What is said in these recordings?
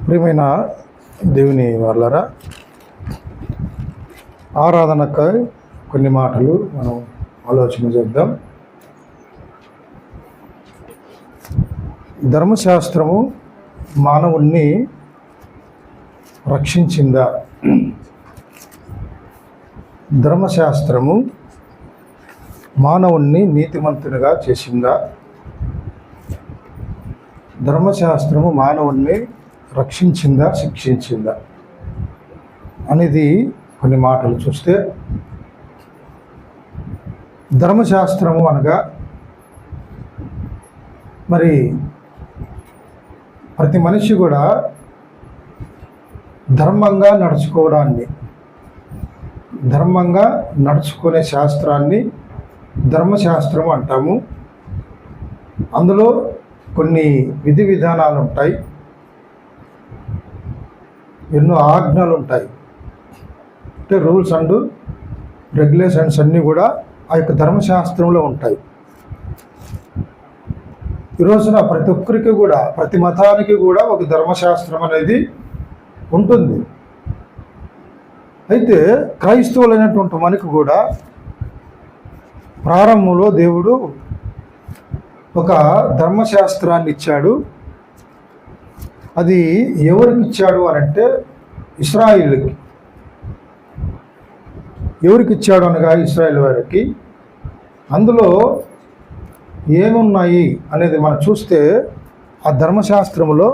ప్రియమైన దేవుని వాళ్ళరా, ఆరాధనకై కొన్ని మాటలు మనం ఆలోచన చేద్దాం. ధర్మశాస్త్రము మానవుణ్ణి రక్షించిందా? ధర్మశాస్త్రము మానవుణ్ణి నీతిమంతునిగా చేసిందా? ధర్మశాస్త్రము మానవుణ్ణి రక్షించిందా, శిక్షించిందా అనేది కొన్ని మాటలు చూస్తే, ధర్మశాస్త్రము అనగా మరి ప్రతి మనిషి కూడా ధర్మంగా నడుచుకునే శాస్త్రాన్ని ధర్మశాస్త్రం అంటాము. అందులో కొన్ని విధి విధానాలు ఉంటాయి, ఎన్నో ఆజ్ఞలు ఉంటాయి. అంటే రూల్స్ అండ్ రెగ్యులేషన్స్ అన్నీ కూడా ఆ యొక్క ధర్మశాస్త్రంలో ఉంటాయి. ఈ రోజున ప్రతి ఒక్కరికి కూడా, ప్రతి మతానికి కూడా ఒక ధర్మశాస్త్రం అనేది ఉంటుంది. అయితే క్రైస్తవులైనటువంటి మనకు కూడా ప్రారంభంలో దేవుడు ఒక ధర్మశాస్త్రాన్ని ఇచ్చాడు. అది ఎవరికి ఇచ్చాడు అని అంటే ఇశ్రాయేలుకి. ఎవరికి ఇచ్చాడు అనగా ఇశ్రాయేలు వారికి. అందులో ఏమున్నాయి అనేది మనం చూస్తే, ఆ ధర్మశాస్త్రములో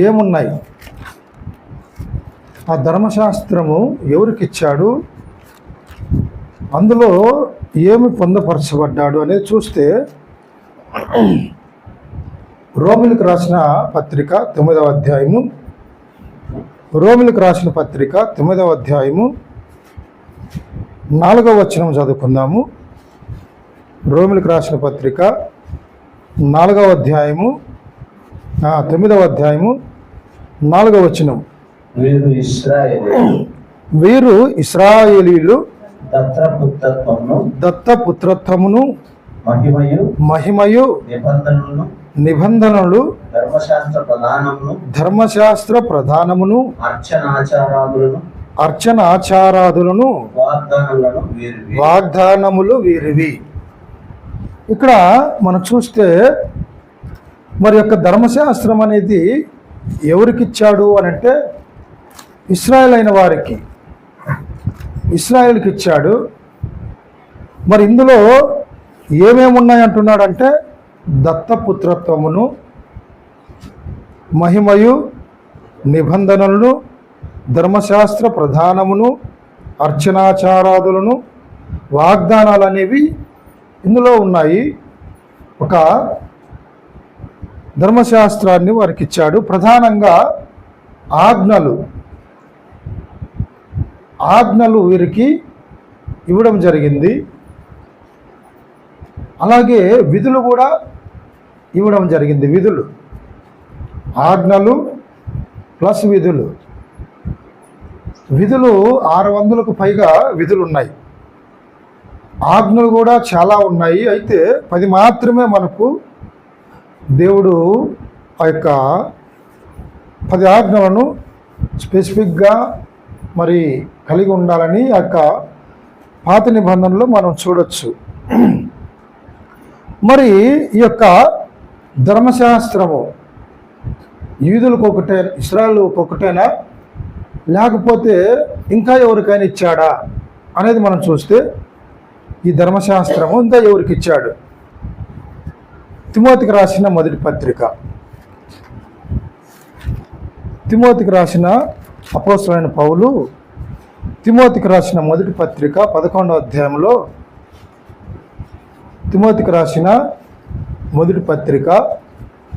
ఏమున్నాయి, ఆ ధర్మశాస్త్రము ఎవరికి ఇచ్చాడు, అందులో ఏమి పొందపరచబడ్డాడు అనేది చూస్తే, రోమిలకు రాసిన పత్రిక 9వ అధ్యాయము, రోమిలకు రాసిన పత్రిక 9వ అధ్యాయము 4వ వచనం చదువుకుందాము. రోమిలకు రాసిన పత్రిక 4వ అధ్యాయము 9వ అధ్యాయము 4వ వచనం. వీరు ఇశ్రాయేలీయులు దత్తపుత్రత్వమును మహిమయు నిబంధనలు ధర్మశాస్త్ర ప్రధానమును అర్చనాచారాదులను వాగ్దానములు వీరివి. ఇక్కడ మనం చూస్తే మరి యొక్క ధర్మశాస్త్రం అనేది ఎవరికి ఇచ్చాడు అని అంటే ఇశ్రాయేల్ అయిన వారికి, ఇశ్రాయేల్కి ఇచ్చాడు. మరి ఇందులో ఏమేమి ఉన్నాయంటున్నాడంటే దత్తపుత్రత్వమును, మహిమయు, నిబంధనలను, ధర్మశాస్త్ర ప్రధానమును, అర్చనాచారాదులను, వాగ్దానాలు అనేవి ఇందులో ఉన్నాయి. ఒక ధర్మశాస్త్రాన్ని వారికి ఇచ్చాడు. ప్రధానంగా ఆజ్ఞలు వీరికి ఇవ్వడం జరిగింది. అలాగే విధులు కూడా ఇవ్వడం జరిగింది. ఆజ్ఞలు ప్లస్ విధులు 600కు పైగా విధులు ఉన్నాయి. ఆజ్ఞలు కూడా చాలా ఉన్నాయి. అయితే 10 మాత్రమే మనకు దేవుడు ఆ యొక్క 10 ఆజ్ఞలను స్పెసిఫిక్గా మరి కలిగి ఉండాలని ఆ యొక్క పాత నిబంధనలో మనం చూడొచ్చు. మరి ఈ యొక్క ధర్మశాస్త్రము యూదులకు ఒకటే, ఇశ్రాయేలుకు ఒకటేనా, లేకపోతే ఇంకా ఎవరికైనా ఇచ్చాడా అనేది మనం చూస్తే, ఈ ధర్మశాస్త్రము ఇంకా ఎవరికి ఇచ్చాడు? తిమోతికి రాసిన మొదటి పత్రిక, తిమోతికి రాసిన అపోస్తలుడైన పౌలు తిమోతికి రాసిన మొదటి పత్రిక 11వ అధ్యాయంలో, తిమోతికి రాసిన మొదటి పత్రిక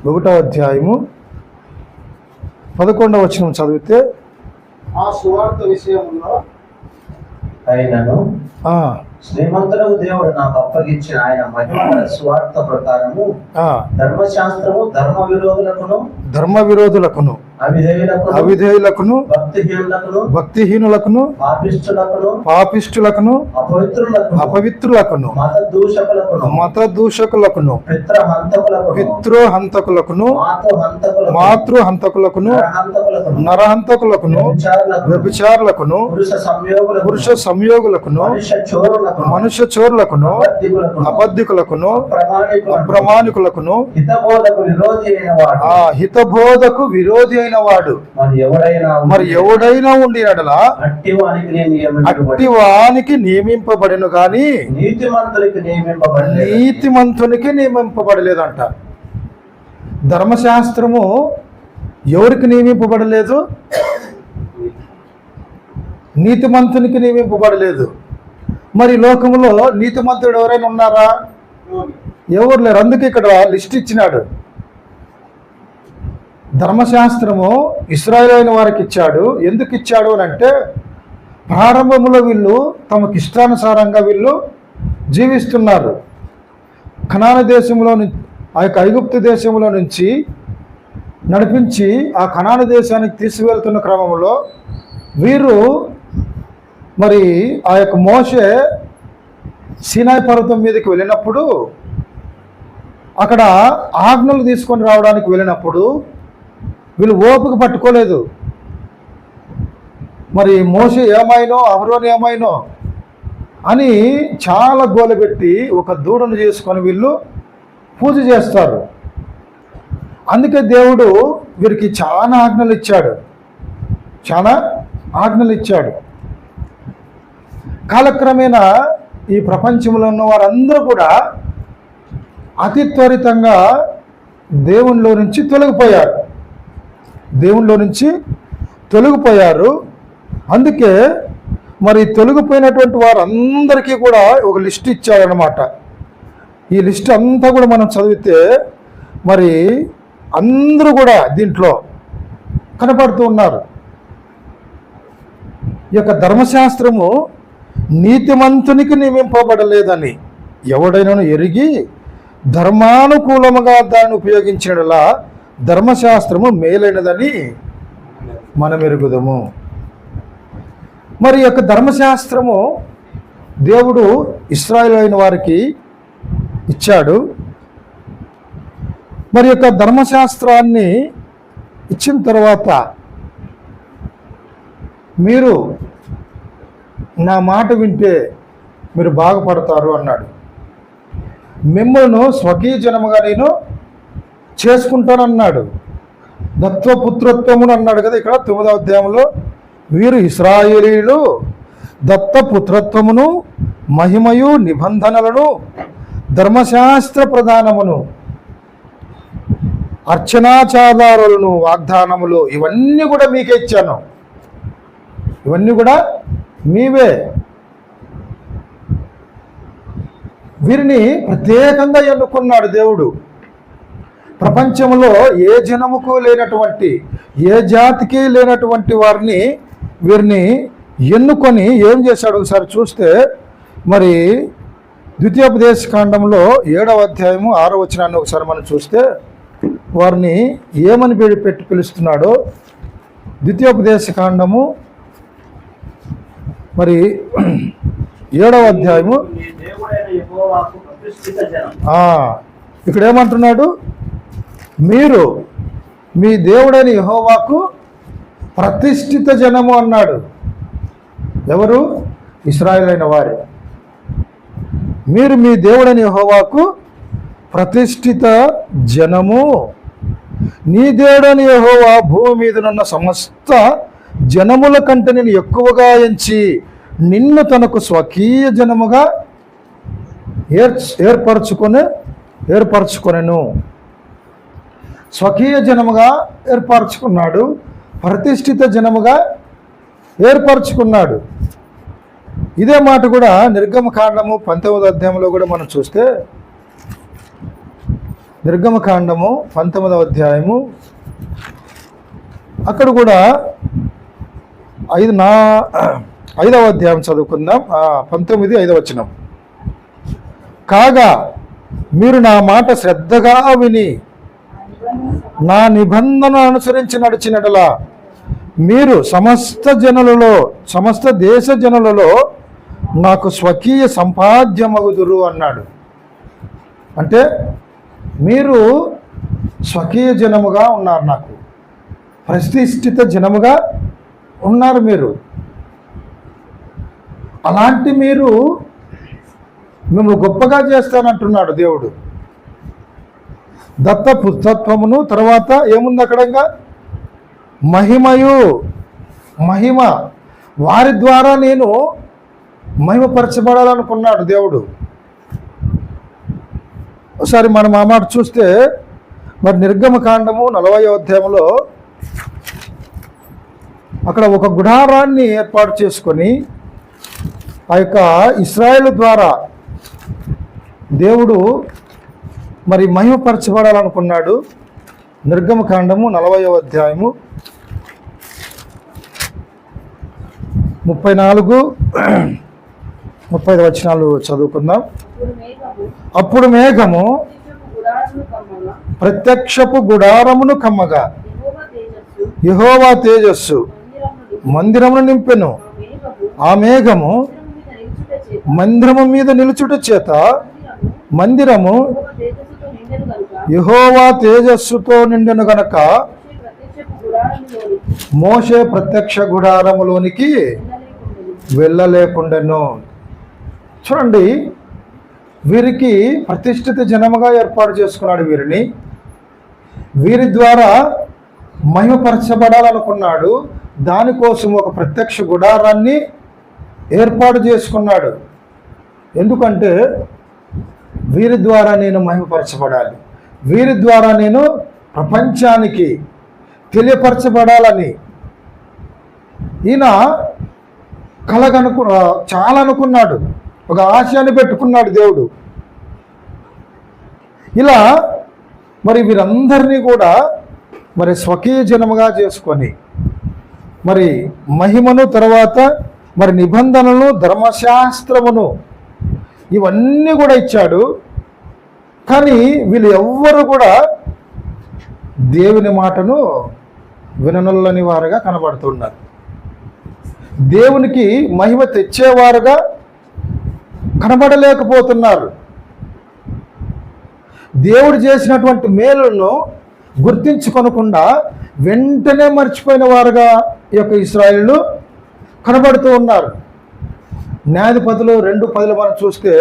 1వ అధ్యాయము 11వ వచనం చదివితే, ఆ సువార్త విషయంలో అయినను శ్రీమంతులకు దేవుడు నాకు అప్పగించిన ఆయన మహిమ సువార్త ప్రకారము ధర్మశాస్త్రము ధర్మ విరోధులకును అవిధేయులకును భక్తిహీనులకును పాపిష్టులకును అపవిత్రులకును మత దూషకులకును పితృహంతకులకును మాతృహంతకులకును నరహంతకులకును వ్యభిచారులకును పురుష సంయోగులకును మనుష్య చోరులకును అబద్ధికులకును అప్రమాణికులకును హితబోధకు విరోధి అయిన వాడు మరి ఎవడైనా ఉండి ఎడలా అట్టి వానికి నియమింపబడిను గాని నీతిమంతునికి నియమింపబడలేదంట. ధర్మశాస్త్రము ఎవరికి నియమింపబడలేదు? నీతిమంతునికి నియమింపబడలేదు. మరి లోకములో నీతిమంతుడు ఎవరైనా ఉన్నారా? ఎవరు లేరు. అందుకే ఇక్కడ లిస్ట్ ఇచ్చినాడు. ధర్మశాస్త్రము ఇశ్రాయేలు వారికి ఇచ్చాడు. ఎందుకు ఇచ్చాడు అని అంటే, ప్రారంభంలో వీళ్ళు తమకు ఇష్టానుసారంగా వీళ్ళు జీవిస్తున్నారు. కనాను దేశంలో ఆ యొక్క ఐగుప్తు దేశంలో నుంచి నడిపించి ఆ కనాను దేశానికి తీసుకువెళ్తున్న క్రమంలో వీరు మరి ఆ యొక్క మోషే సీనాయి పర్వతం మీదకి వెళ్ళినప్పుడు, అక్కడ ఆజ్ఞలు తీసుకొని రావడానికి వెళ్ళినప్పుడు వీళ్ళు ఓపిక పట్టుకోలేదు. మరి మోషే ఏమైనో అహరోను ఏమైనో అని చాలా గోలబెట్టి ఒక దూడను చేసుకొని వీళ్ళు పూజ చేస్తారు. అందుకే దేవుడు వీరికి చాలా ఆజ్ఞలు ఇచ్చాడు. కాలక్రమేణా ఈ ప్రపంచంలో ఉన్న వారందరూ కూడా అతి త్వరితంగా దేవునిలో నుంచి తొలగిపోయారు. అందుకే మరి తొలగిపోయినటువంటి వారందరికీ కూడా ఒక లిస్ట్ ఇచ్చారనమాట. ఈ లిస్ట్ అంతా కూడా మనం చదివితే మరి అందరూ కూడా దీంట్లో కనపడుతూ ఉన్నారు. ఈ యొక్క ధర్మశాస్త్రము నీతిమంతునికి నియమింపబడలేదని ఎవడైనా ఎరిగి ధర్మానుకూలముగా దాన్ని ఉపయోగించడలా ధర్మశాస్త్రము మేలైనదని మనం ఎరుగుదము. మరి యొక్క ధర్మశాస్త్రము దేవుడు ఇశ్రాయేలు వారికి ఇచ్చాడు. మరి యొక్క ధర్మశాస్త్రాన్ని ఇచ్చిన తర్వాత మీరు నా మాట వింటే మీరు బాగుపడతారు అన్నాడు. మిమ్మల్ని స్వకీయ జనముగా నేను చేసుకుంటానన్నాడు. దత్తపుత్రత్వమును అన్నాడు కదా ఇక్కడ 9వ అధ్యాయంలో. వీరు ఇశ్రాయేలీయులు దత్తపుత్రత్వమును మహిమయు నిబంధనలను ధర్మశాస్త్ర ప్రధానమును అర్చనాచారాలను వాగ్దానములు ఇవన్నీ కూడా మీకే ఇచ్చాను. ఇవన్నీ కూడా మీవే. వీరిని ప్రత్యేకంగా ఎన్నుకున్నాడు దేవుడు. ప్రపంచంలో ఏ జనముకు లేనటువంటి, ఏ జాతికి లేనటువంటి వీరిని ఎన్నుకొని ఏం చేశాడు ఒకసారి చూస్తే, మరి ద్వితీయోపదేశకాండంలో 7వ అధ్యాయము 6వ వచనాన్ని ఒకసారి మనం చూస్తే వారిని ఏమని పెట్టి పిలుస్తున్నాడో. ద్వితీయోపదేశకాండము మరి 7వ అధ్యాయము ఇక్కడ ఏమంటున్నాడు? మీరు మీ దేవుడైన యెహోవాకు ప్రతిష్ఠిత జనము అన్నాడు. ఎవరు? ఇశ్రాయేలైన వారు. మీరు మీ దేవుడైన యెహోవాకు ప్రతిష్ఠిత జనము. నీ దేవుడైన యెహోవా భూమి మీదనున్న సమస్త జనముల కంటే నేను ఎక్కువగా ఎంచి నిన్ను తనకు స్వకీయ జనముగా ఏర్పరచుకొనెను. స్వకీయ జనముగా ఏర్పరచుకున్నాడు. ప్రతిష్ఠిత జనముగా ఏర్పరచుకున్నాడు. ఇదే మాట కూడా నిర్గమకాండము 19వ అధ్యాయంలో కూడా మనం చూస్తే, నిర్గమకాండము 19వ అధ్యాయము అక్కడ కూడా 5వ అధ్యాయం చదువుకుందాం. 19:5 వచనం. కాగా మీరు నా మాట శ్రద్ధగా విని నా నిబంధన అనుసరించి నడిచినట్లా మీరు సమస్త దేశ జనులలో నాకు స్వకీయ సంపాద్యమగుదురు అన్నాడు. అంటే మీరు స్వకీయ జనముగా ఉన్నారు, నాకు ప్రతిష్ఠిత జనముగా ఉన్నారు మీరు. అలాంటి మీరు మిమ్మల్ని గొప్పగా చేస్తానంటున్నాడు దేవుడు. దత్త పుస్తత్వమును, తర్వాత ఏముంది అక్కడంగా మహిమ వారి ద్వారా నేను మహిమపరచబడాలనుకున్నాడు దేవుడు. ఒకసారి మనం ఆ మాట చూస్తే మరి నిర్గమకాండము 40వ అధ్యాయంలో అక్కడ ఒక గుడారాన్ని ఏర్పాటు చేసుకొని ఆ యొక్క ఇశ్రాయేలు ద్వారా దేవుడు మరి మహిమపరచబడాలనుకున్నాడు. నిర్గమకాండము 40వ అధ్యాయము 34-35 వచనాలు చదువుకుందాం. అప్పుడు మేఘము ప్రత్యక్షపు గుడారమును కమ్మగా యెహోవా తేజస్సు మందిరమును నింపెను. ఆ మేఘము మందిరము మీద నిలుచుట చేత మందిరము యెహోవా తేజస్సుతో నిండెను గనక మోషే ప్రత్యక్ష గుడారములోనికి వెళ్ళలేకుండెను. చూడండి, వీరికి ప్రతిష్ఠిత జనముగా ఏర్పాటు చేసుకున్నాడు వీరిని. వీరి ద్వారా మహిమపరచబడాలనుకున్నాడు. దానికోసం ఒక ప్రత్యక్ష గుడారాన్ని ఏర్పాటు చేసుకున్నాడు. ఎందుకంటే వీరి ద్వారా నేను మహిమపరచబడాలి, వీరి ద్వారా నేను ప్రపంచానికి తెలియపరచబడాలని ఈయన చాలా అనుకున్నాడు. ఒక ఆశయాన్ని పెట్టుకున్నాడు దేవుడు. ఇలా మరి వీరందరినీ కూడా మరి స్వకీయ జనముగా చేసుకొని మరి మహిమను, తర్వాత మరి నిబంధనలను, ధర్మశాస్త్రమును ఇవన్నీ కూడా ఇచ్చాడు. కానీ వీళ్ళు ఎవ్వరు కూడా దేవుని మాటను విననొల్లని వారుగా కనబడుతున్నారు. దేవునికి మహిమ తెచ్చేవారుగా కనబడలేకపోతున్నారు. దేవుడు చేసినటువంటి మేలులను గుర్తించుకొనకుండా వెంటనే మర్చిపోయిన వారుగా ఈ యొక్క ఇశ్రాయేలు కనబడుతూ ఉన్నారు. న్యాయాధిపతులు 2:10 మనం చూస్తే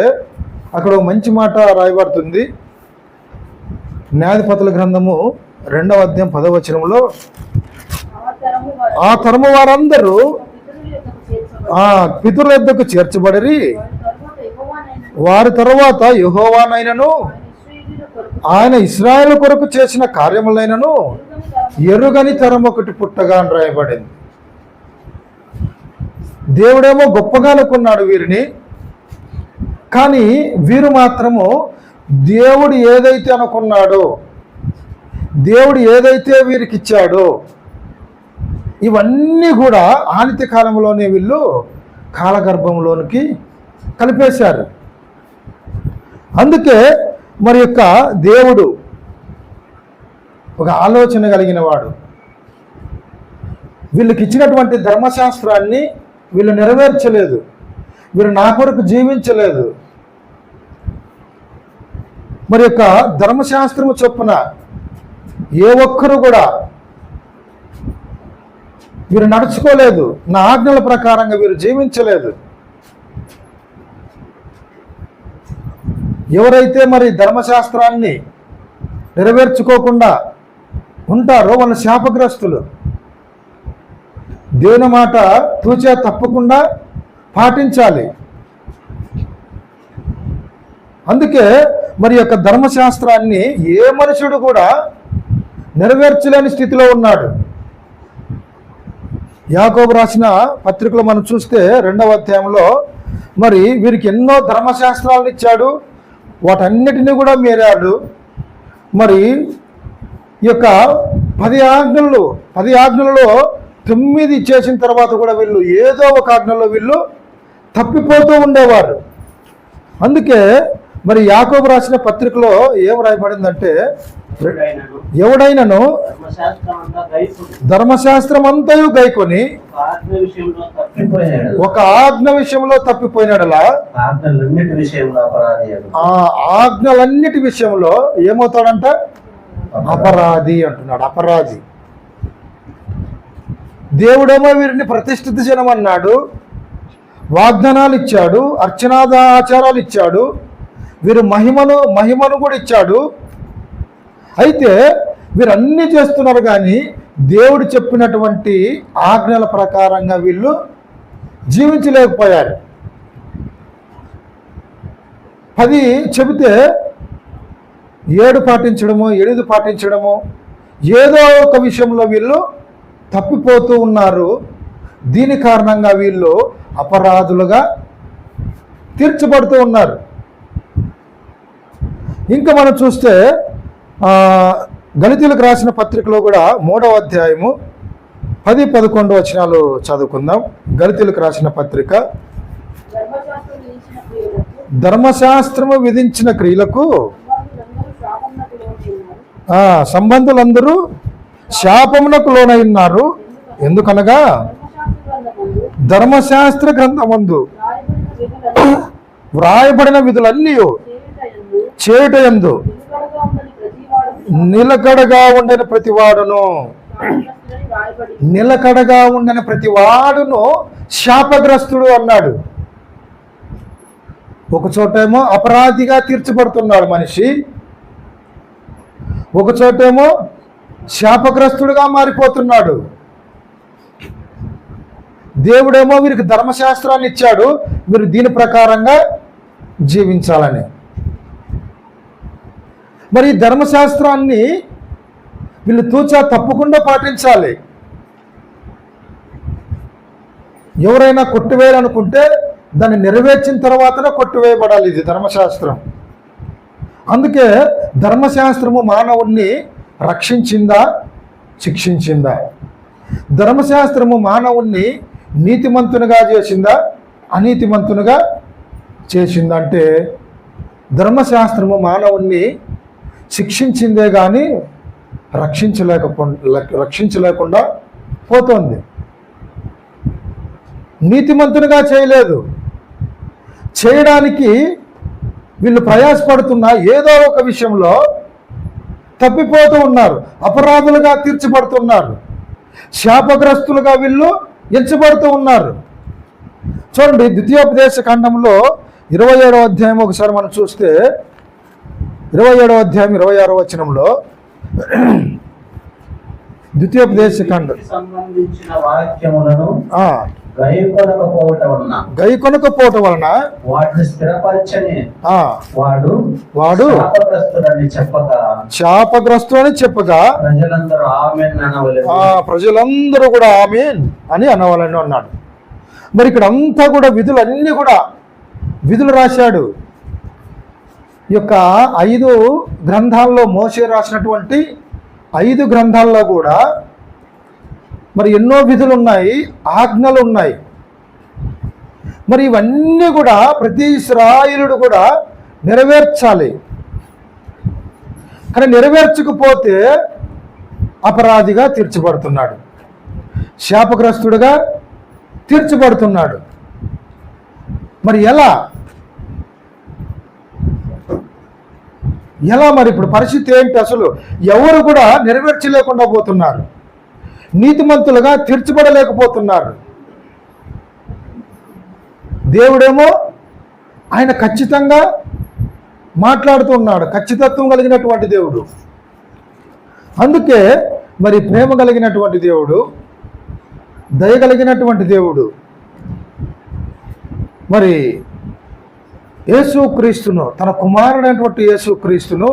అక్కడ ఒక మంచి మాట రాయబడుతుంది. న్యాయాధిపతుల గ్రంథము 2వ అధ్యాయం 10వ వచనంలో, ఆ తరము వారందరూ పితరుల యొద్దకు చేర్చబడిరి, వారి తరువాత యెహోవానైనను ఆయన ఇశ్రాయేలు కొరకు చేసిన కార్యములైనను ఎరుగని తరం ఒకటి పుట్టగా అని రాయబడింది. దేవుడేమో గొప్పగా అనుకున్నాడు వీరిని, కానీ వీరు మాత్రము దేవుడు ఏదైతే అనుకున్నాడో, దేవుడు ఏదైతే వీరికి ఇచ్చాడో ఇవన్నీ కూడా ఆనిత్య కాలంలోనే వీళ్ళు కాలగర్భంలోనికి కలిపేశారు. అందుకే మరి యొక్క దేవుడు ఒక ఆలోచన కలిగిన వాడు. వీళ్ళకి ఇచ్చినటువంటి ధర్మశాస్త్రాన్ని వీళ్ళు నెరవేర్చలేదు, వీరు నా కొరకు జీవించలేదు. మరి యొక్క ధర్మశాస్త్రము చొప్పున ఏ ఒక్కరు కూడా వీరు నడుచుకోలేదు, నా ఆజ్ఞల ప్రకారంగా వీరు జీవించలేదు. ఎవరైతే మరి ధర్మశాస్త్రాన్ని నెరవేర్చుకోకుండా ఉంటారో వాళ్ళ శాపగ్రస్తులు. దేవుని మాట తూచా తప్పకుండా పాటించాలి. అందుకే మరి యొక్క ధర్మశాస్త్రాన్ని ఏ మనుషుడు కూడా నెరవేర్చలేని స్థితిలో ఉన్నాడు. యాకోబు రాసిన పత్రికలో మనం చూస్తే 2వ అధ్యాయంలో మరి వీరికి ఎన్నో ధర్మశాస్త్రాలను ఇచ్చాడు, వాటన్నిటినీ కూడా మీరాడు. మరి ఈ యొక్క 10 ఆజ్ఞలలో 9 చేసిన తర్వాత కూడా వీళ్ళు ఏదో ఒక ఆజ్ఞలో వీళ్ళు తప్పిపోతూ ఉండేవారు. అందుకే మరి యాకోబు రాసిన పత్రికలో ఏం రాయబడిందంటే, ఎవడైనను ధర్మశాస్త్రం అంతయు గైకొని ఒక ఆజ్ఞ విషయంలో తప్పిపోయినాడలా ఆ ఆజ్ఞలన్నిటి విషయంలో ఏమవుతాడంట? అపరాధి అంటున్నాడు. అపరాధి. దేవుడేమో వీరిని ప్రతిష్ఠిత జనమన్నాడు, వాగ్దానాలు ఇచ్చాడు, ఆచారాలు ఇచ్చాడు, వీరు మహిమను కూడా ఇచ్చాడు. అయితే వీరన్నీ చేస్తున్నారు, కానీ దేవుడు చెప్పినటువంటి ఆజ్ఞల ప్రకారంగా వీళ్ళు జీవించలేకపోయారు. 10 చెబితే 7 పాటించడము, 8 పాటించడము, ఏదో ఒక విషయంలో వీళ్ళు తప్పిపోతూ ఉన్నారు. దీని కారణంగా వీళ్ళు అపరాధులుగా తీర్చబడుతూ ఉన్నారు. ఇంకా మనం చూస్తే గళితీయులకు రాసిన పత్రికలో కూడా 3వ అధ్యాయము 10-11 వచనాలు చదువుకుందాం. గళితీయులకు రాసిన పత్రిక. ధర్మశాస్త్రము విధించిన క్రియలకు సంబంధులందరూ శాపమునకు లోనై ఉన్నారు. ఎందుకనగా ధర్మశాస్త్ర గ్రంథమందు వ్రాయబడిన విధులన్నీ చేయుటయందు నిలకడగా ఉండని ప్రతివాడును శాపగ్రస్తుడు అన్నాడు. ఒక చోటేమో అపరాధిగా తీర్చబడుతున్నాడు మనిషి, ఒక చోటేమో శాపగ్రస్తుడుగా మారిపోతున్నాడు. దేవుడేమో వీరికి ధర్మశాస్త్రాన్ని ఇచ్చాడు, వీరు దీని ప్రకారంగా జీవించాలని. మరి ఈ ధర్మశాస్త్రాన్ని వీళ్ళు తూచా తప్పకుండా పాటించాలి. ఎవరైనా కొట్టివేయాలనుకుంటే దాన్ని నెరవేర్చిన తర్వాతనే కొట్టివేయబడాలి. ఇది ధర్మశాస్త్రం. అందుకే ధర్మశాస్త్రము మానవుణ్ణి రక్షించిందా, శిక్షించిందా? ధర్మశాస్త్రము మానవుణ్ణి నీతిమంతునిగా చేసిందా, అనీతిమంతునిగా చేసిందా? అంటే ధర్మశాస్త్రము మానవుణ్ణి శిక్షించిందే కానీ రక్షించలేకుండా పోతుంది. నీతిమంతునిగా చేయలేదు. చేయడానికి వీళ్ళు ప్రయాసపడుతున్నా ఏదో ఒక విషయంలో తప్పిపోతూ ఉన్నారు, అపరాధులుగా తీర్చబడుతున్నారు, శాపగ్రస్తులుగా వీళ్ళు ఎంచబడుతూ ఉన్నారు. చూడండి, ద్వితీయోపదేశ ఖండంలో 27వ అధ్యాయం ఒకసారి మనం చూస్తే 27వ అధ్యాయం 26వ వచనంలో ద్వితీయోపదేశ ఖండం సంబంధించిన వాక్యములను గైకొనకపోవటం వలన వాటిని స్థిరపరచని వాడు శాపగ్రస్తుడని చెప్పగా ప్రజలందరూ కూడా ఆమేన్ అని అనవాలని అన్నాడు. మరి ఇక్కడ అంతా కూడా విధులన్నీ కూడా విధులు రాశాడు. ఈ యొక్క 5 గ్రంథాల్లో, మోషే రాసినటువంటి 5 గ్రంథాల్లో కూడా మరి ఎన్నో విధులు ఉన్నాయి, ఆజ్ఞలు ఉన్నాయి. మరి ఇవన్నీ కూడా ప్రతి ఇశ్రాయేలుడు కూడా నెరవేర్చాలి. కానీ నెరవేర్చకపోతే అపరాధిగా తీర్చబడుతున్నాడు, శాపగ్రస్తుడుగా తీర్చబడుతున్నాడు. మరి ఎలా మరి ఇప్పుడు పరిస్థితి ఏంటి? అసలు ఎవరు కూడా నెరవేర్చలేకుండా పోతున్నారు, నీతిమంతులుగా తీర్చబడలేకపోతున్నారు. దేవుడేమో ఆయన ఖచ్చితంగా మాట్లాడుతున్నాడు, ఖచ్చితత్వం కలిగినటువంటి దేవుడు. అందుకే మరి ప్రేమ కలిగినటువంటి దేవుడు, దయ కలిగినటువంటి దేవుడు మరి యేసుక్రీస్తును, తన కుమారుడైనటువంటి యేసుక్రీస్తును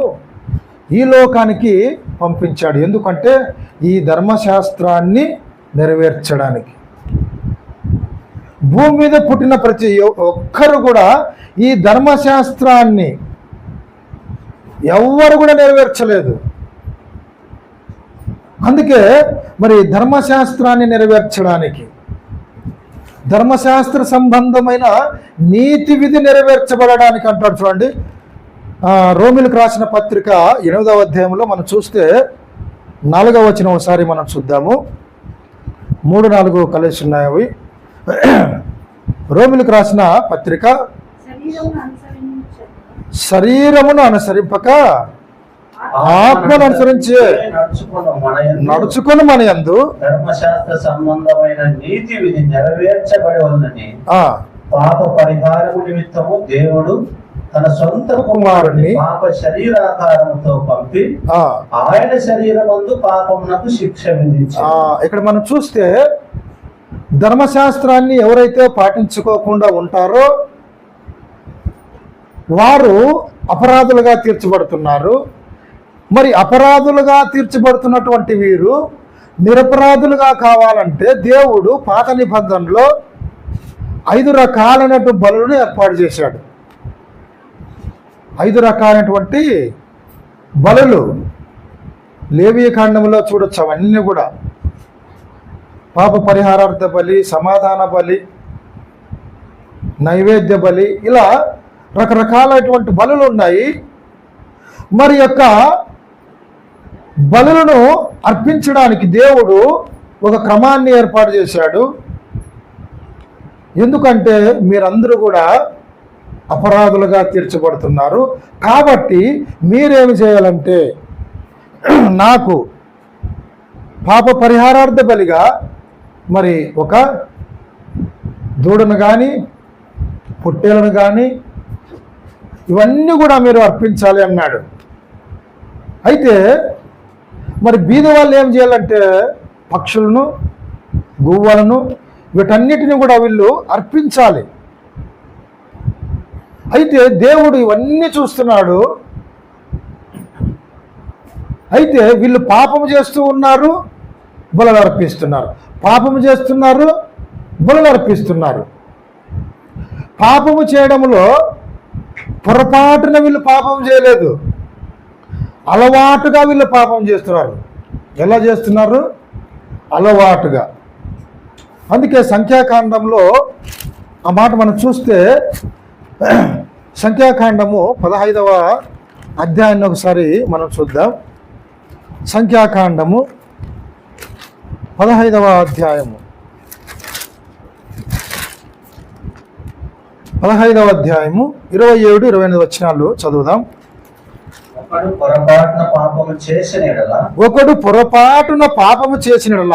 ఈ లోకానికి పంపించాడు. ఎందుకంటే ఈ ధర్మశాస్త్రాన్ని నెరవేర్చడానికి. భూమి మీద పుట్టిన ప్రతి ఒక్కరు కూడా ఈ ధర్మశాస్త్రాన్ని ఎవ్వరు కూడా నెరవేర్చలేదు. అందుకే మరి ధర్మశాస్త్రాన్ని నెరవేర్చడానికి, ధర్మశాస్త్ర సంబంధమైన నీతి విధి నెరవేర్చబడడానికి అంటాడు. చూడండి, రోమిలకు రాసిన పత్రిక 8వ అధ్యాయంలో మనం చూస్తే 4వ వచనం ఒకసారి మనం చూద్దాము. 3-4 కలిసి ఉన్నాయి అవి. రోమిలకు రాసిన పత్రిక శరీరమును అనుసరింపక ఆత్మను అనుసరించి నడుచుకుని మన యందు ధర్మశాస్త్ర సంబంధమైన నీతి విధి నెరవేర్చబడి ఉందని పాప పరిహారము నిమిత్తము దేవుడు తన సొంత కుమారుని పాప శరీరాకారముతో పంపి ఆయన శరీరమందు పాపమునకు శిక్ష విధించాడు. ఇక్కడ మనం చూస్తే ధర్మశాస్త్రాన్ని ఎవరైతే పాటించుకోకుండా ఉంటారో వారు అపరాధులుగా తీర్చబడుతున్నారు. మరి అపరాధులుగా తీర్చబడుతున్నటువంటి వీరు నిరపరాధులుగా కావాలంటే దేవుడు పాత నిబంధనలో 5 రకాలైనటువంటి బలులను ఏర్పాటు చేశాడు. 5 రకాలైనటువంటి బలులు లేవీ కాండంలో చూడొచ్చు. అవన్నీ కూడా పాప పరిహారార్థ బలి, సమాధాన బలి, నైవేద్య బలి, ఇలా రకరకాలైనటువంటి బలులు ఉన్నాయి. మరి యొక్క బలులను అర్పించడానికి దేవుడు ఒక క్రమాన్ని ఏర్పాటు చేశాడు. ఎందుకంటే మీరందరూ కూడా అపరాధులుగా తీర్చబడుతున్నారు. కాబట్టి మీరేమి చేయాలంటే నాకు పాప పరిహారార్థ బలిగా మరి ఒక దూడను కానీ పొట్టేలను కానీ ఇవన్నీ కూడా మీరు అర్పించాలి అన్నాడు. అయితే మరి బీద వాళ్ళు ఏం చేయాలంటే పక్షులను, గువ్వలను, వీటన్నిటిని కూడా వీళ్ళు అర్పించాలి. అయితే దేవుడు ఇవన్నీ చూస్తున్నాడు. అయితే వీళ్ళు పాపము చేస్తూ ఉన్నారు, బలులు అర్పిస్తున్నారు. పాపము చేస్తున్నారు, బలులు అర్పిస్తున్నారు. పాపము చేయడంలో పొరపాటున వీళ్ళు పాపం చేయలేదు, అలవాటుగా వీళ్ళు పాపం చేస్తున్నారు. ఎలా చేస్తున్నారు? అలవాటుగా. అందుకే సంఖ్యాకాండంలో ఆ మాట మనం చూస్తే సంఖ్యాకాండము 15వ అధ్యాయాన్ని ఒకసారి మనం చూద్దాం. సంఖ్యాకాండము 15వ అధ్యాయము 27, 28 వచనాలు చదువుదాం. ఒకడు పొరపాటున పాపము చేసిన ఎడల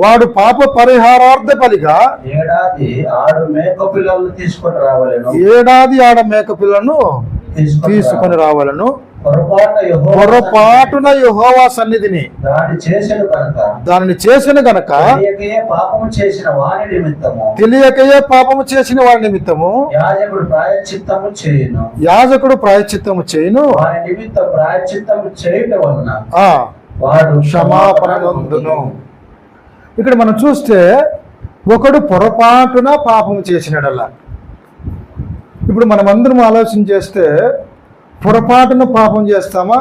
వాడు పాప పరిహారార్థ బలిగా ఏడాది ఆడ మేక పిల్లను తీసుకొని రావాలను. పొరపాటున యెహోవా సన్నిధిని దానిని చేసిన గనక తెలియకయే పాపము చేసిన వారి నిమిత్తము యాజకుడు ప్రాయశ్చిత్తము చేయును. వాడు క్షమాపణ నొందును. ఇక్కడ మనం చూస్తే ఒకడు పొరపాటున పాపము చేసినడల్లా. ఇప్పుడు మనం అందరం ఆలోచన చేస్తే పొరపాటున పాపం చేస్తామా,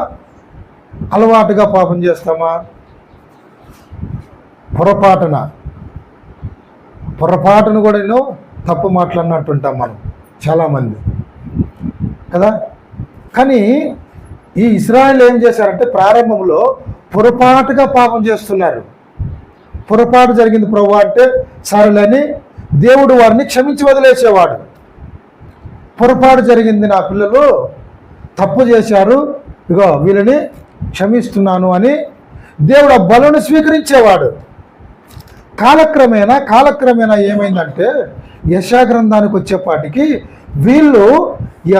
అలవాటుగా పాపం చేస్తామా? పొరపాటును కూడా నేను తప్పు మాట్లాడినట్టుంటాం మనం చాలామంది కదా. కానీ ఈ ఇశ్రాయేలు ఏం చేశారంటే ప్రారంభంలో పొరపాటుగా పాపం చేస్తున్నారు. పొరపాటు జరిగింది ప్రభు అంటే సరేలేని దేవుడు వారిని క్షమించి వదిలేసేవాడు. పొరపాటు జరిగింది, నా పిల్లలు తప్పు చేశారు, ఇగో వీళ్ళని క్షమిస్తున్నాను అని దేవుడు ఆ బలును స్వీకరించేవాడు. కాలక్రమేణా ఏమైందంటే యెషయా గ్రంథానికి వచ్చేపాటికి వీళ్ళు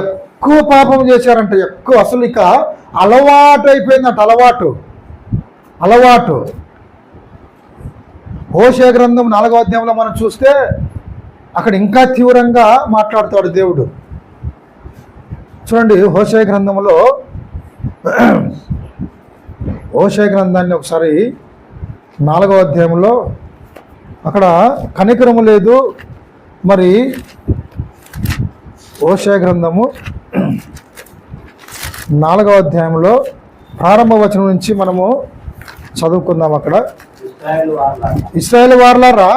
ఎక్కువ పాపం చేశారంట. ఎక్కువ అసలు ఇక అలవాటు అయిపోయిందంట. అలవాటు హోషేయ గ్రంథం 4వ అధ్యాయంలో మనం చూస్తే అక్కడ ఇంకా తీవ్రంగా మాట్లాడుతాడు దేవుడు. చూడండి, హోషేయ గ్రంథాన్ని ఒకసారి 4వ అధ్యాయంలో అక్కడ కనికరము లేదు. మరి హోషేయ గ్రంథము 4వ అధ్యాయంలో ప్రారంభ వచనం నుంచి మనము చదువుకుందాం. అక్కడ ఇశ్రాయేలు వారలారా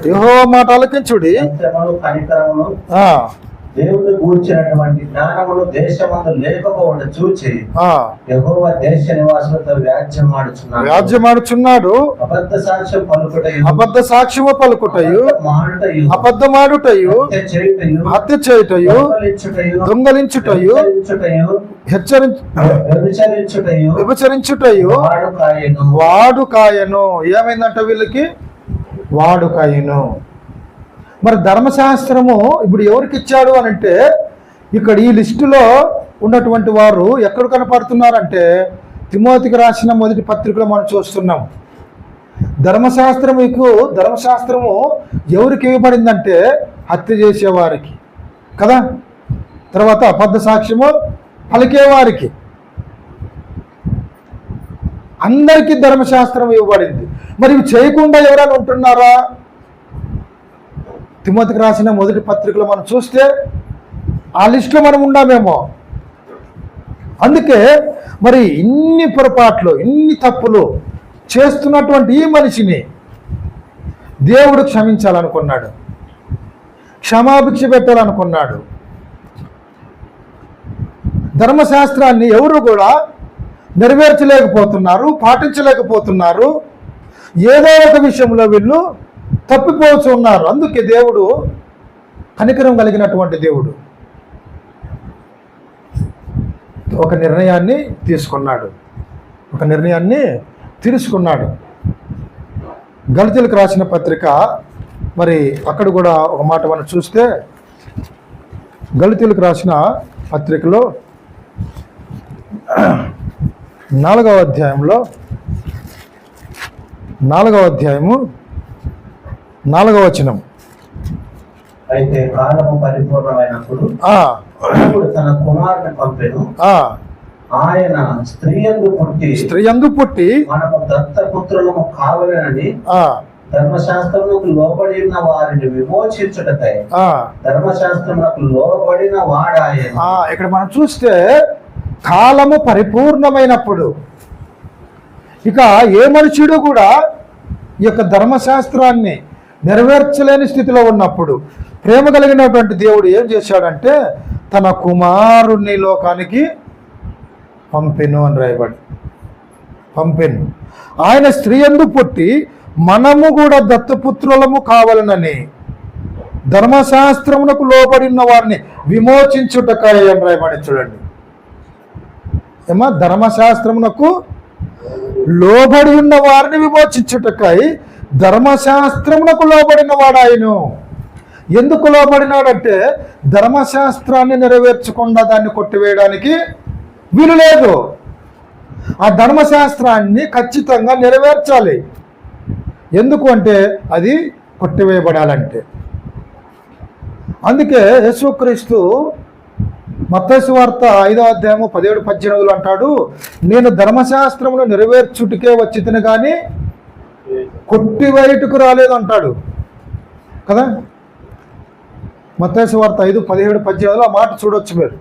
యెహోవా మాట ఆలకించుడి, దేవుని గూర్చినటువంటి జ్ఞానమును దేశమందు లేకపోవడం చూచి ఆ, యెహోవా దేశ నివాసులతో వ్యాజ్యమాడుచున్నాడు. అబద్ధ సాక్ష్యం పలుకుటయు అబద్ధ సాక్ష్యము పలుకుటయు, మాడుటయు అబద్ధమాడుటయు, చేయుటయు హత్య చేయుటయు, దొంగలించుటయు, వ్యభిచరించుటయు వాడు కాయను. ఏమైందంట వీళ్ళకి? వాడు కాయను. మరి ధర్మశాస్త్రము ఇప్పుడు ఎవరికి ఇచ్చాడు అని అంటే, ఇక్కడ ఈ లిస్టులో ఉన్నటువంటి వారు ఎక్కడ కనపడుతున్నారంటే తిమోతికి రాసిన మొదటి పత్రికలో మనం చూస్తున్నాం. ధర్మశాస్త్రము ఎవరికి ఇవ్వబడిందంటే హత్య చేసేవారికి కదా, తర్వాత అబద్ధ సాక్ష్యము పలికేవారికి, అందరికీ ధర్మశాస్త్రం ఇవ్వబడింది. మరి ఇవి చేయకుండా ఎవరైనా ఉంటున్నారా? తిమోతికి రాసిన మొదటి పత్రికలో మనం చూస్తే ఆ లిస్టులో మనం ఉన్నామేమో. అందుకే మరి ఇన్ని పొరపాట్లు, ఇన్ని తప్పులు చేస్తున్నటువంటి ఈ మనిషిని దేవుడు క్షమించాలనుకున్నాడు, క్షమాభిక్ష పెట్టాలనుకున్నాడు. ధర్మశాస్త్రాన్ని ఎవరు కూడా నెరవేర్చలేకపోతున్నారు, పాటించలేకపోతున్నారు. ఏదో ఒక విషయంలో వీళ్ళు తప్పిపోతూ ఉన్నారు. అందుకే దేవుడు కనికరం కలిగినటువంటి దేవుడు ఒక నిర్ణయాన్ని తీసుకున్నాడు. గళితీయులకు రాసిన పత్రిక, మరి అక్కడ కూడా ఒక మాట మనం చూస్తే, గళితీయులకు రాసిన పత్రికలో 4వ అధ్యాయంలో 4వ అధ్యాయము 4వ వచనం. అయితే కాలము పరిపూర్ణమైనప్పుడు దేవుడు తన కుమారుని పంపెను. ఆయన స్త్రీయందు పుట్టి మనకు దత్తపుత్రులము కావాలని ధర్మశాస్త్రములకు లోబడి ఉన్న వారిని విమోచించుటకై ధర్మశాస్త్రములకు లోబడిన వాడాయన. ఇక్కడ మనం చూస్తే కాలము పరిపూర్ణమైనప్పుడు, ఇక ఏ మనుషుడు కూడా ఈ యొక్క ధర్మశాస్త్రాన్ని నెరవేర్చలేని స్థితిలో ఉన్నప్పుడు ప్రేమ కలిగినటువంటి దేవుడు ఏం చేశాడంటే తన కుమారుణ్ణి లోకానికి పంపెను అని రాయబడి, పంపెను. ఆయన స్త్రీయందు పుట్టి మనము కూడా దత్తపుత్రులము కావాలనని ధర్మశాస్త్రమునకు లోబడిన వారిని విమోచించుటకై అని రాయబడి. చూడండి ఏమా, ధర్మశాస్త్రమునకు లోబడి ఉన్న వారిని విమోచించుటకై ధర్మశాస్త్రమునకు లోబడిన వాడు ఆయన. ఎందుకు లోబడినాడంటే ధర్మశాస్త్రాన్ని నెరవేర్చకుండా దాన్ని కొట్టివేయడానికి వీలు లేదు. ఆ ధర్మశాస్త్రాన్ని ఖచ్చితంగా నెరవేర్చాలి. ఎందుకు అంటే అది కొట్టివేయబడాలంటే. అందుకే యేసుక్రీస్తు మత్తయి సువార్త 5వ అధ్యాయము 17-18 అంటాడు, నేను ధర్మశాస్త్రమును నెరవేర్చుటకే వచ్చితిని కానీ కొట్టివేయుటకు రాలేదు అంటాడు కదా. మత్తయి సువార్త 5:17-18 ఆ మాట చూడొచ్చు మీరు.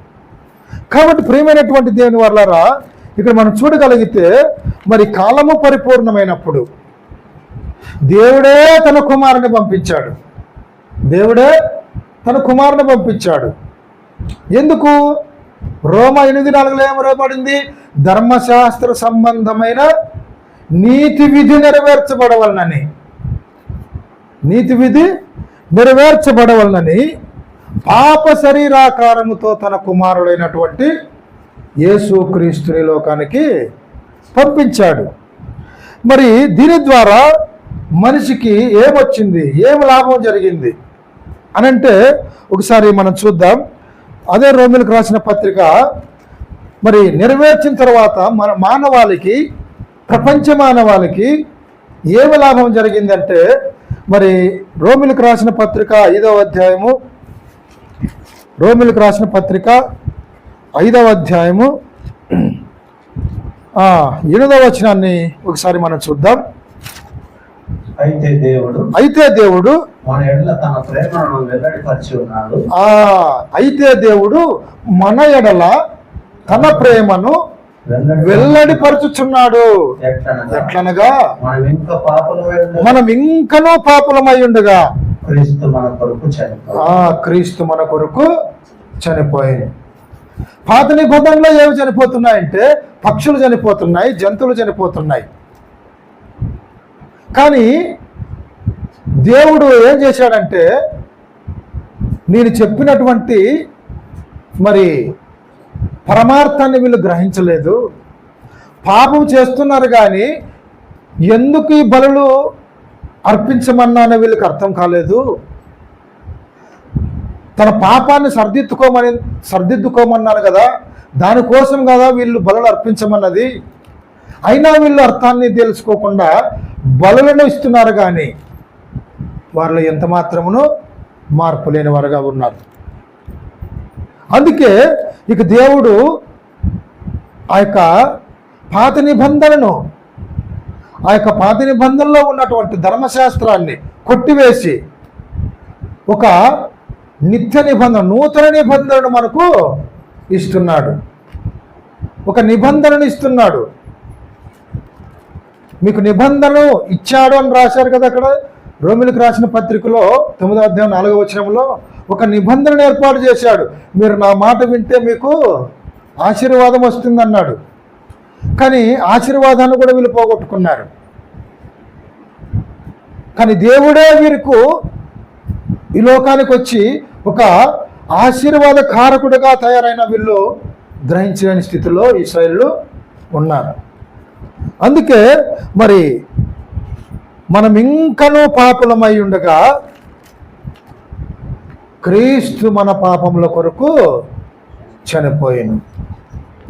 కాబట్టి ప్రియమైనటువంటి దేవుని వల్లారా, ఇక్కడ మనం చూడగలిగితే మరి కాలము పరిపూర్ణమైనప్పుడు దేవుడే తన కుమారుని పంపించాడు. ఎందుకు? రోమా 8:4 ఏమో రాయబడింది, ధర్మశాస్త్ర సంబంధమైన నీతి విధి నెరవేర్చబడవలనని పాప శరీరాకారముతో తన కుమారుడైనటువంటి యేసుక్రీస్తుని లోకానికి పంపించాడు. మరి దీని ద్వారా మనిషికి ఏమొచ్చింది, ఏం లాభం జరిగింది అనంటే ఒకసారి మనం చూద్దాం. అదే రోమిలకు రాసిన పత్రిక మరి నెరవేర్చిన తర్వాత మన మానవాళికి, ప్రపంచ మానవాళికి ఏమి లాభం జరిగిందంటే, మరి రోమిలకు రాసిన పత్రిక 5వ అధ్యాయము, రోమిలకు రాసిన పత్రిక 5వ అధ్యాయము 8వ వచనాన్ని ఒకసారి మనం చూద్దాం. అయితే దేవుడు మన ఎడల తన ప్రేమను వెల్లడిపరిచి ఉన్నాడు. అయితే దేవుడు మన ఎడల తన ప్రేమను వెల్లడిపరచుచున్నాడు. ఎట్లనగా మనం ఇంకనూ పాపులమై ఉండగా క్రీస్తు మన కొరకు చనిపోయాయి. పాత నిబంధనలో ఏమి చనిపోతున్నాయంటే పక్షులు చనిపోతున్నాయి, జంతువులు చనిపోతున్నాయి. కానీ దేవుడు ఏం చేశాడంటే నేను చెప్పినటువంటి మరి పరమార్థాన్ని వీళ్ళు గ్రహించలేదు, పాపం చేస్తున్నారు. కానీ ఎందుకు ఈ బలులు అర్పించమన్నానో వీళ్ళకి అర్థం కాలేదు. తన పాపాన్ని సరిదిద్దుకోమన్నాను కదా, దానికోసం కదా వీళ్ళు బలులు అర్పించమన్నది. అయినా వీళ్ళు అర్థాన్ని తెలుసుకోకుండా బలులను ఇస్తున్నారు. కానీ వాళ్ళు ఎంత మాత్రమును మార్పు లేని వారుగా ఉన్నారు. అందుకే ఇక దేవుడు ఆ యొక్క పాత నిబంధనలో ఉన్నటువంటి ధర్మశాస్త్రాన్ని కొట్టివేసి ఒక నిత్య నిబంధన, నూతన నిబంధనను మనకు ఇస్తున్నాడు. ఒక నిబంధనను ఇస్తున్నాడు. మీకు నిబంధనను ఇచ్చాడు అని రాశారు కదా అక్కడ రోమిలకు రాసిన పత్రికలో 9వ అధ్యాయం 4వ వచనంలో ఒక నిబంధనను ఏర్పాటు చేశాడు. మీరు నా మాట వింటే మీకు ఆశీర్వాదం వస్తుందన్నాడు. కానీ ఆశీర్వాదాన్ని కూడా వీళ్ళు పోగొట్టుకున్నారు. కానీ దేవుడే వీరికి ఈ లోకానికి వచ్చి ఒక ఆశీర్వాద కారకుడిగా తయారైన వీళ్ళు గ్రహించలేని స్థితిలో ఇశ్రాయేలు ఉన్నారు. అందుకే మరి మనం ఇంకనూ పాపులమై ఉండగా క్రీస్తు మన పాపముల కొరకు చనిపోయాను.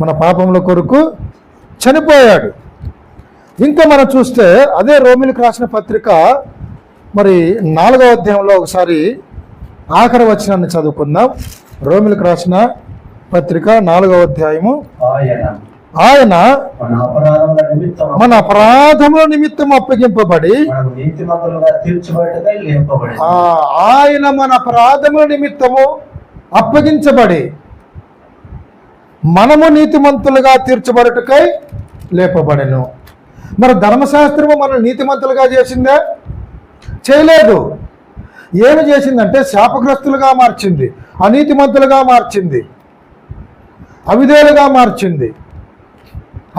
మన పాపముల కొరకు చనిపోయాడు. ఇంకా మనం చూస్తే అదే రోమిలకు రాసిన పత్రిక మరి 4వ అధ్యాయంలో ఒకసారి ఆఖరి వచనాన్ని చదువుకుందాం. రోమిలకు రాసిన పత్రిక 4వ అధ్యాయము. ఆయన మన అపరాధముల నిమిత్తం అప్పగింపబడి, ఆయన మన అపరాధముల నిమిత్తము అప్పగించబడి మనము నీతిమంతులుగా తీర్చబడుటకై లేపబడెను. మరి ధర్మశాస్త్రము మనం నీతిమంతులుగా చేసిందా? చేయలేదు. ఏమి చేసిందంటే శాపగ్రస్తులుగా మార్చింది, అనీతిమంతులుగా మార్చింది, అవిధేయులుగా మార్చింది,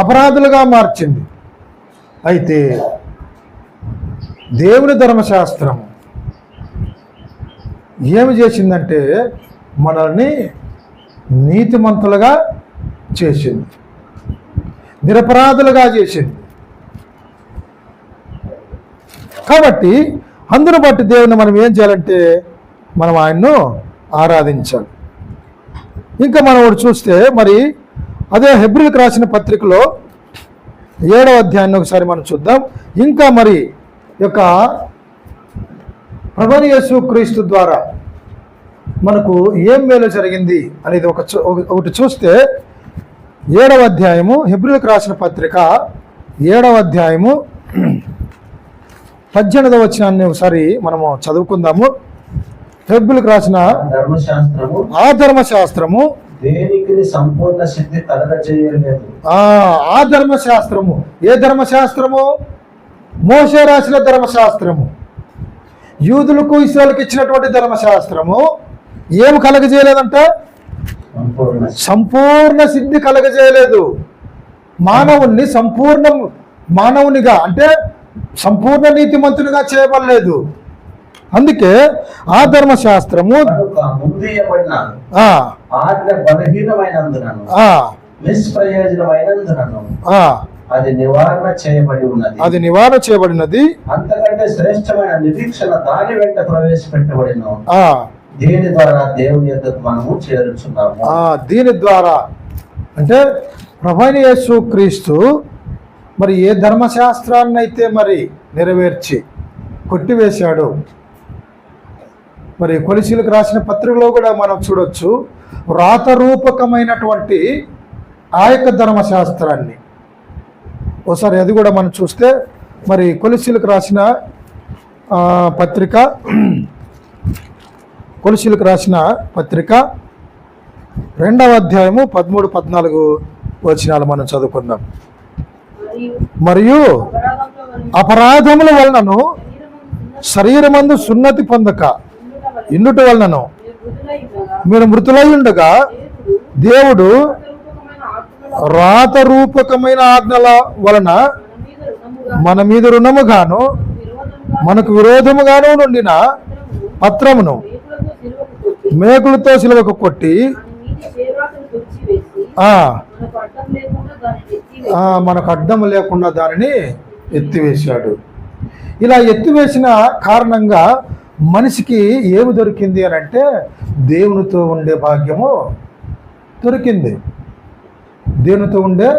అపరాధులుగా మార్చింది. అయితే దేవుని ధర్మశాస్త్రం ఏమి చేసిందంటే మనల్ని నీతిమంతులుగా చేసింది, నిరపరాధులుగా చేసింది. కాబట్టి అందును బట్టి దేవుని మనం ఏం చేయాలంటే మనం ఆయన్ను ఆరాధించాలి. ఇంకా మనం ఒకటి చూస్తే మరి అదే హెబ్రీలకు రాసిన పత్రికలో 7వ అధ్యాయాన్ని ఒకసారి మనం చూద్దాం. ఇంకా మరి యొక్క ప్రభువైన యేసుక్రీస్తు ద్వారా మనకు ఏం మేలు జరిగింది అనేది ఒకటి చూస్తే 7వ అధ్యాయము హెబ్రీలకు రాసిన పత్రిక 7వ అధ్యాయము 18వ వచనాన్ని ఒకసారి మనము చదువుకుందాము. హెబ్రీలకు రాసిన ఆ ధర్మశాస్త్రము దేనికి సంపూర్ణ సిద్ధి కలగజేయలేదు. ఆ ధర్మశాస్త్రము ఏ ధర్మశాస్త్రము? మోషే రాసిన ధర్మశాస్త్రము, యూదులకు ఇశ్రాయేలుకు ఇచ్చినటువంటి ధర్మశాస్త్రము ఏం కలగజేయలేదంట? సంపూర్ణ సిద్ధి కలగజేయలేదు. మానవుణ్ణి సంపూర్ణ మానవునిగా అంటే సంపూర్ణ నీతిమంతునిగా చేయబడలేదు. అందుకే ఆ ధర్మశాస్త్రము అది నివారణ చేయబడినది. అంతకంటే శ్రేష్టమైన నిరీక్షణ దాని వెంట ప్రవేశపెట్టబడిన దీని ద్వారా దేవుని యొద్దకు మనము చేరుచున్నాము. దీని ద్వారా అంటే ప్రభువైన యేసుక్రీస్తు మరి ఏ ధర్మశాస్త్రాన్ని అయితే మరి నెరవేర్చి కొట్టివేశాడు. మరి కొలసీలకు రాసిన పత్రికలో కూడా మనం చూడొచ్చు వ్రాతరూపకమైనటువంటి ఆ యొక్క ధర్మశాస్త్రాన్ని. ఒకసారి అది కూడా మనం చూస్తే మరి కొలసీలకు రాసిన పత్రిక 2వ అధ్యాయము 13-14 వచనాలు మనం చదువుకుందాం. మరియు అపరాధముల వలనను శరీరమందు సున్నతి పొందక ఇండుట వలనను మీరు మృతులై ఉండగా దేవుడు రాతరూపకమైన ఆజ్ఞల వలన మన మీద రుణముగాను మనకు విరోధముగాను నుండిన పత్రమును మేకులతో సిలువకు కొట్టి మనకు అడ్డం లేకుండా దానిని ఎత్తివేశాడు. ఇలా ఎత్తివేసిన కారణంగా మనిషికి ఏమి దొరికింది అని అంటే దేవునితో ఉండే భాగ్యము దొరికింది. దేవునితో ఉండే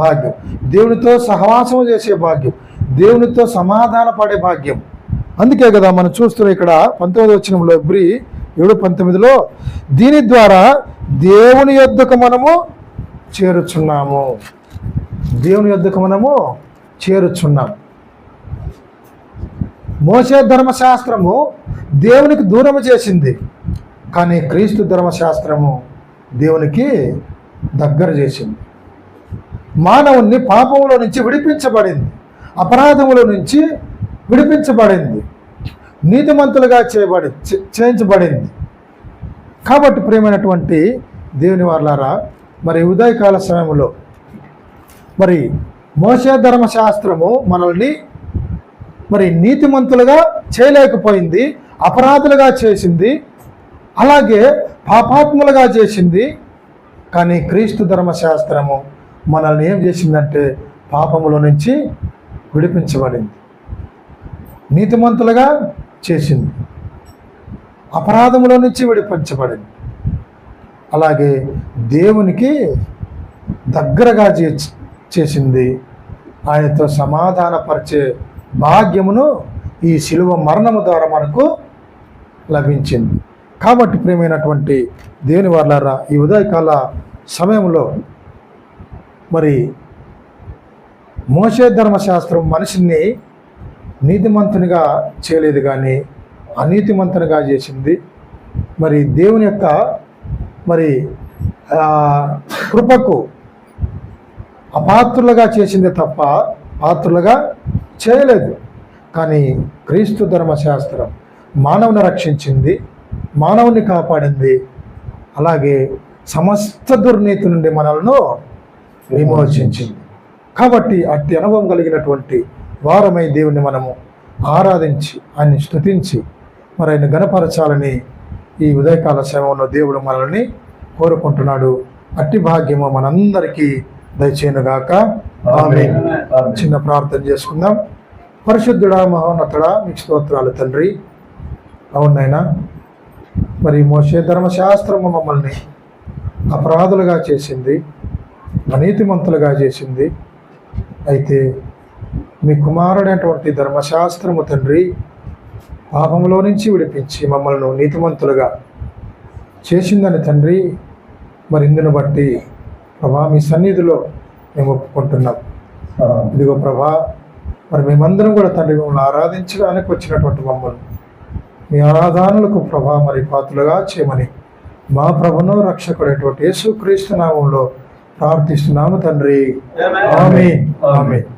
భాగ్యం, దేవునితో సహవాసం చేసే భాగ్యం, దేవునితో సమాధాన పడే భాగ్యం. అందుకే కదా మనం చూస్తున్నాం ఇక్కడ 19వ వచనంలో ఎబ్రీ 7:19 దీని ద్వారా దేవుని యొద్దకు మనము చేరుచున్నాము. దేవుని యొద్దకు మనము చేరుచున్నాం. మోషే ధర్మశాస్త్రము దేవునికి దూరం చేసింది, కానీ క్రీస్తు ధర్మశాస్త్రము దేవునికి దగ్గర చేసింది. మానవుణ్ణి పాపములో నుంచి విడిపించబడింది, అపరాధముల నుంచి విడిపించబడింది, నీతిమంతులుగా చేయించబడింది. కాబట్టి ప్రియమైనటువంటి దేవుని వారలారా, మరి ఉదయకాల సమయంలో మరి మోషే ధర్మశాస్త్రము మనల్ని మరి నీతిమంతులుగా చేయలేకపోయింది, అపరాధులుగా చేసింది, అలాగే పాపాత్ములుగా చేసింది. కానీ క్రీస్తు ధర్మశాస్త్రము మనల్ని ఏం చేసిందంటే పాపముల నుంచి విడిపించబడింది, నీతిమంతులుగా చేసింది, అపరాధముల నుంచి విడిపించబడింది, అలాగే దేవునికి దగ్గరగా చేసింది. ఆయనతో సమాధానపరిచే భాగ్యమును ఈ శిలువ మరణము ద్వారా మనకు లభించింది. కాబట్టి ప్రియమైనటువంటి దేవుని వారలారా, ఈ ఉదయకాల సమయంలో మరి మోషే ధర్మశాస్త్రం మనిషిని నీతిమంతునిగా చేయలేదు, కానీ అనీతిమంతునిగా చేసింది. మరి దేవుని యొక్క మరి కృపకు అపాత్రులుగా చేసింది తప్ప పాత్రులుగా చేయలేదు. కానీ క్రీస్తు ధర్మశాస్త్రం మానవుని రక్షించింది, మానవుని కాపాడింది, అలాగే సమస్త దుర్నీతి నుండి మనల్ని విమోచించింది. కాబట్టి అట్టి అనుభవం కలిగినటువంటి వారమై దేవుని మనము ఆరాధించి ఆయన్ని స్తుతించి మరి ఆయన గణపరచాలని ఈ ఉదయకాల సమయంలో దేవుడు మనల్ని కోరుకుంటున్నాడు. అట్టి భాగ్యము మనందరికీ దయచేయునుగాక. ఆమేన్. చిన్న ప్రార్థన చేసుకుందాం. పరిశుద్ధుడా, మహోన్నతుడా, మీకు స్తోత్రాలు తండ్రి. అవునైనా మరి మోషే ధర్మశాస్త్రము మమ్మల్ని అపరాధులుగా చేసింది, అనీతిమంతులుగా చేసింది. అయితే మీ కుమారుడైనటువంటి ధర్మశాస్త్రము తండ్రి పాపంలో నుంచి విడిపించి మమ్మల్ని నీతిమంతులుగా చేసిందని తండ్రి, మరి ఇందును బట్టి ప్రభా మీ సన్నిధిలో మేము ఒప్పుకుంటున్నాం. ఇదిగో ప్రభా, మరి మేమందరం కూడా తండ్రి మిమ్మల్ని ఆరాధించడానికి వచ్చినటువంటి మమ్మల్ని మీ ఆరాధనలకు ప్రభా మరి పాత్రలుగా చేయమని మా ప్రభును రక్షకుడైనటువంటి యేసుక్రీస్తు నామములో ప్రార్థిస్తున్నాము తండ్రి. ఆమేన్. ఆమేన్.